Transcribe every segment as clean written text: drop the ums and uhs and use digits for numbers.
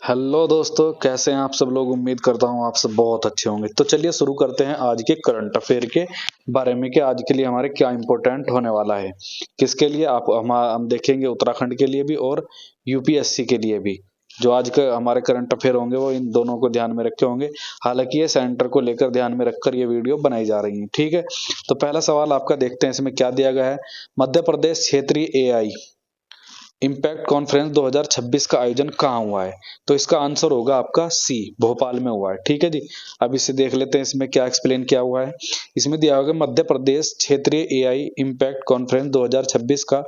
Hello दोस्तों, कैसे हैं आप सब लोग। उम्मीद करता हूं आप सब बहुत अच्छे होंगे। तो चलिए शुरू करते हैं आज के करंट अफेयर के बारे में कि आज के लिए हमारे क्या इंपॉर्टेंट होने वाला है। किसके लिए आप हम देखेंगे, उत्तराखंड के लिए भी और यूपीएससी के लिए भी। जो आज के हमारे करंट अफेयर होंगे वो इन दोनों को ध्यान में रखे होंगे। हालांकि ये सेंटर को लेकर ध्यान में रखकर ये वीडियो बनाई जा रही है। ठीक है, तो पहला सवाल आपका देखते हैं इसमें क्या दिया गया है। मध्य प्रदेश क्षेत्रीय एआई इम्पैक्ट कॉन्फ्रेंस 2026 का आयोजन कहाँ हुआ है। तो इसका आंसर होगा आपका सी, भोपाल में हुआ है। ठीक है जी। अब इसे देख लेते हैं इसमें क्या एक्सप्लेन किया हुआ है। इसमें दिया होगा मध्य प्रदेश क्षेत्रीय एआई इम्पैक्ट कॉन्फ्रेंस 2026 का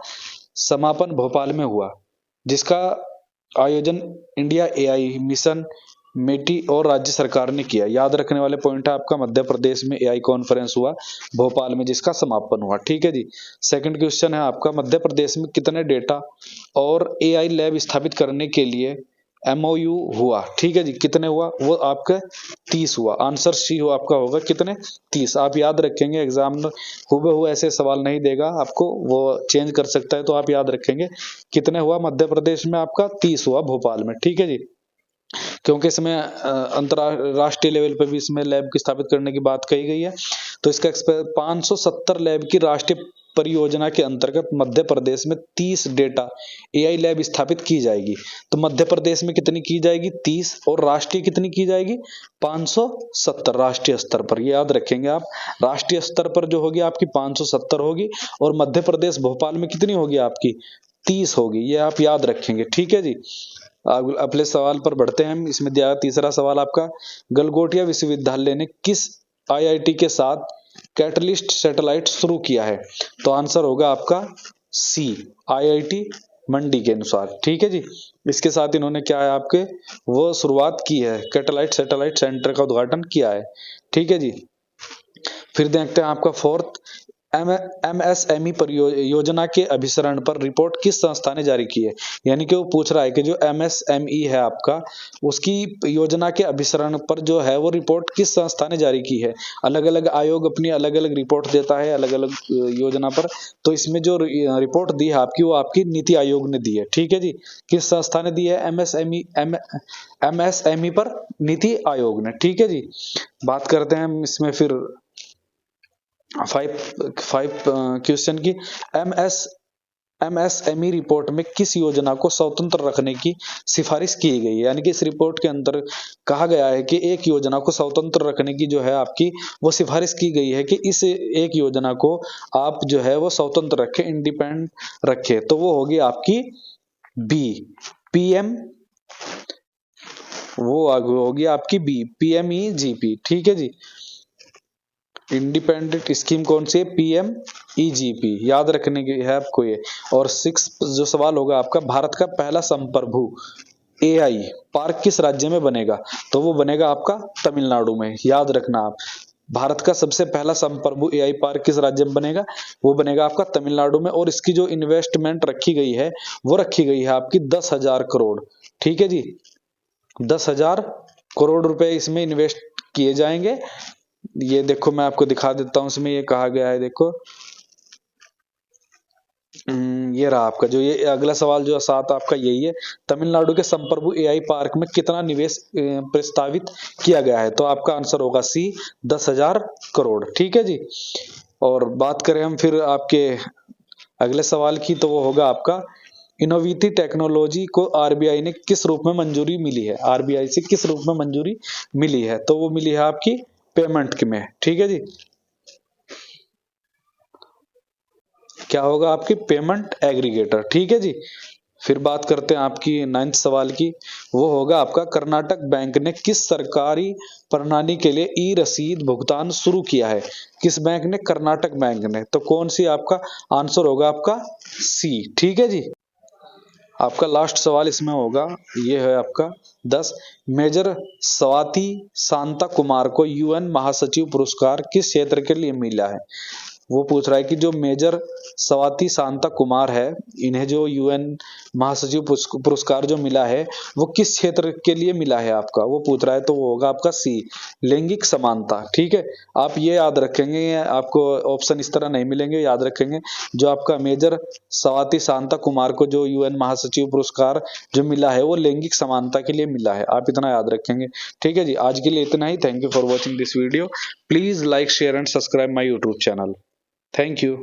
समापन भोपाल में हुआ, जिसका आयोजन इंडिया एआई मिशन, मेटी और राज्य सरकार ने किया। याद रखने वाले पॉइंट है आपका, मध्य प्रदेश में एआई कॉन्फ्रेंस हुआ भोपाल में, जिसका समापन हुआ। ठीक है जी। सेकंड क्वेश्चन है आपका, मध्य प्रदेश में कितने डेटा और एआई लैब स्थापित करने के लिए एमओयू हुआ। ठीक है जी। कितने हुआ, वो आपका 30 हुआ। आंसर सी हो आपका होगा कितने, 30। आप याद रखेंगे, एग्जामिनर हूबहू ऐसे सवाल नहीं देगा आपको, वो चेंज कर सकता है, तो आप याद रखेंगे कितने हुआ मध्य प्रदेश में आपका 30 हुआ भोपाल में। ठीक है जी। क्योंकि इसमें अंतरराष्ट्रीय लेवल पर भी इसमें लैब की स्थापित करने की बात कही गई है। तो इसका 570 लैब की राष्ट्रीय परियोजना के अंतर्गत मध्य प्रदेश में 30 डेटा एआई लैब स्थापित की जाएगी। तो मध्य प्रदेश में कितनी की जाएगी, 30, और राष्ट्रीय कितनी की जाएगी, 570 राष्ट्रीय स्तर पर। ये याद रखेंगे आप, राष्ट्रीय स्तर पर जो होगी आपकी 570 होगी, और मध्य प्रदेश भोपाल में कितनी होगी आपकी, 30 होगी। ये आप याद रखेंगे। ठीक है जी। अगले सवाल पर बढ़ते हैं हम। इसमें दिया तीसरा सवाल आपका, गलगोटिया विश्वविद्यालय ने किस आईआईटी के साथ कैटलिस्ट सैटेलाइट शुरू किया है। तो आंसर होगा आपका सी, आईआईटी मंडी के अनुसार। ठीक है जी। इसके साथ इन्होंने क्या है आपके, वो शुरुआत की है, कैटलाइट सैटेलाइट सेंटर का उद्घाटन किया है। ठीक है जी। फिर देखते हैं आपका फोर्थ, एमएसएमई परियोजना के अभिसरण पर रिपोर्ट किस संस्था ने जारी की है। यानी कि वो पूछ रहा है कि जो एमएसएमई है आपका, उसकी योजना के अभिसरण पर जो है वो रिपोर्ट किस संस्था ने जारी की है। अलग अलग आयोग अपनी अलग अलग रिपोर्ट देता है अलग अलग योजना पर। तो इसमें जो रिपोर्ट दी है आपकी, वो आपकी नीति आयोग ने दी है। ठीक है जी। किस संस्था ने दी है, एमएसएमई पर नीति आयोग ने। ठीक है जी। बात करते हैं हम इसमें फिर फाइव फाइव क्वेश्चन की। एमएस एमएसएमई रिपोर्ट में किस योजना को स्वतंत्र रखने की सिफारिश की गई है। यानी कि इस रिपोर्ट के अंदर कहा गया है कि एक योजना को स्वतंत्र रखने की जो है आपकी वो सिफारिश की गई है कि इस एक योजना को आप जो है वो स्वतंत्र रखें, इंडिपेंडेंट रखें। तो वो होगी आपकी बी, पीएम, वो होगी आपकी बी, पीएमईजीपी। ठीक है जी। इंडिपेंडेंट स्कीम कौन सी है, पीएम ईजीपी, याद रखने की है आपको ये। और 6 जो सवाल होगा आपका, भारत का पहला संप्रभु एआई पार्क किस राज्य में बनेगा। तो वो बनेगा आपका तमिलनाडु में। याद रखना आप, भारत का सबसे पहला संप्रभु एआई पार्क किस राज्य में बनेगा, वो बनेगा आपका तमिलनाडु में। और इसकी जो इन्वेस्टमेंट रखी गई है वो रखी गई है आपकी 10,000 करोड़। ठीक है जी। 10,000 करोड़ रुपए इसमें इन्वेस्ट किए जाएंगे। ये देखो मैं आपको दिखा देता हूं, इसमें ये कहा गया है, देखो ये रहा आपका जो ये अगला सवाल जो साथ आपका यही है, तमिलनाडु के संप्रभु एआई पार्क में कितना निवेश प्रस्तावित किया गया है। तो आपका आंसर होगा सी, 10,000 करोड़। ठीक है जी। और बात करें हम फिर आपके अगले सवाल की, तो वो होगा आपका, इनोवेटिव टेक्नोलॉजी को आरबीआई ने किस रूप में मंजूरी मिली है। आरबीआई से किस रूप में मंजूरी मिली है। तो वो मिली है आपकी पेमेंट में। ठीक है जी। क्या होगा आपकी, पेमेंट एग्रीगेटर। ठीक है जी। फिर बात करते हैं आपकी 9th सवाल की, वो होगा आपका, कर्नाटक बैंक ने किस सरकारी प्रणाली के लिए ई रसीद भुगतान शुरू किया है। किस बैंक ने, कर्नाटक बैंक ने। तो कौन सी, आपका आंसर होगा आपका सी। ठीक है जी। आपका लास्ट सवाल इसमें होगा, ये है आपका 10, मेजर स्वाति शांता कुमार को यूएन महासचिव पुरस्कार किस क्षेत्र के लिए मिला है। वो पूछ रहा है कि जो मेजर स्वाति शांता कुमार है, इन्हें जो यूएन महासचिव पुरस्कार जो मिला है वो किस क्षेत्र के लिए मिला है आपका, वो पूछ रहा है। तो वो होगा आपका सी, लैंगिक समानता। ठीक है, आप ये याद रखेंगे, आपको ऑप्शन इस तरह नहीं मिलेंगे, याद रखेंगे। जो आपका मेजर स्वाति शांता कुमार को जो यूएन महासचिव पुरस्कार जो मिला है वो लैंगिक समानता के लिए मिला है, आप इतना याद रखेंगे। ठीक है जी, आज के लिए इतना ही। Thank you for watching this video. Please like share and subscribe my YouTube channel. Thank you.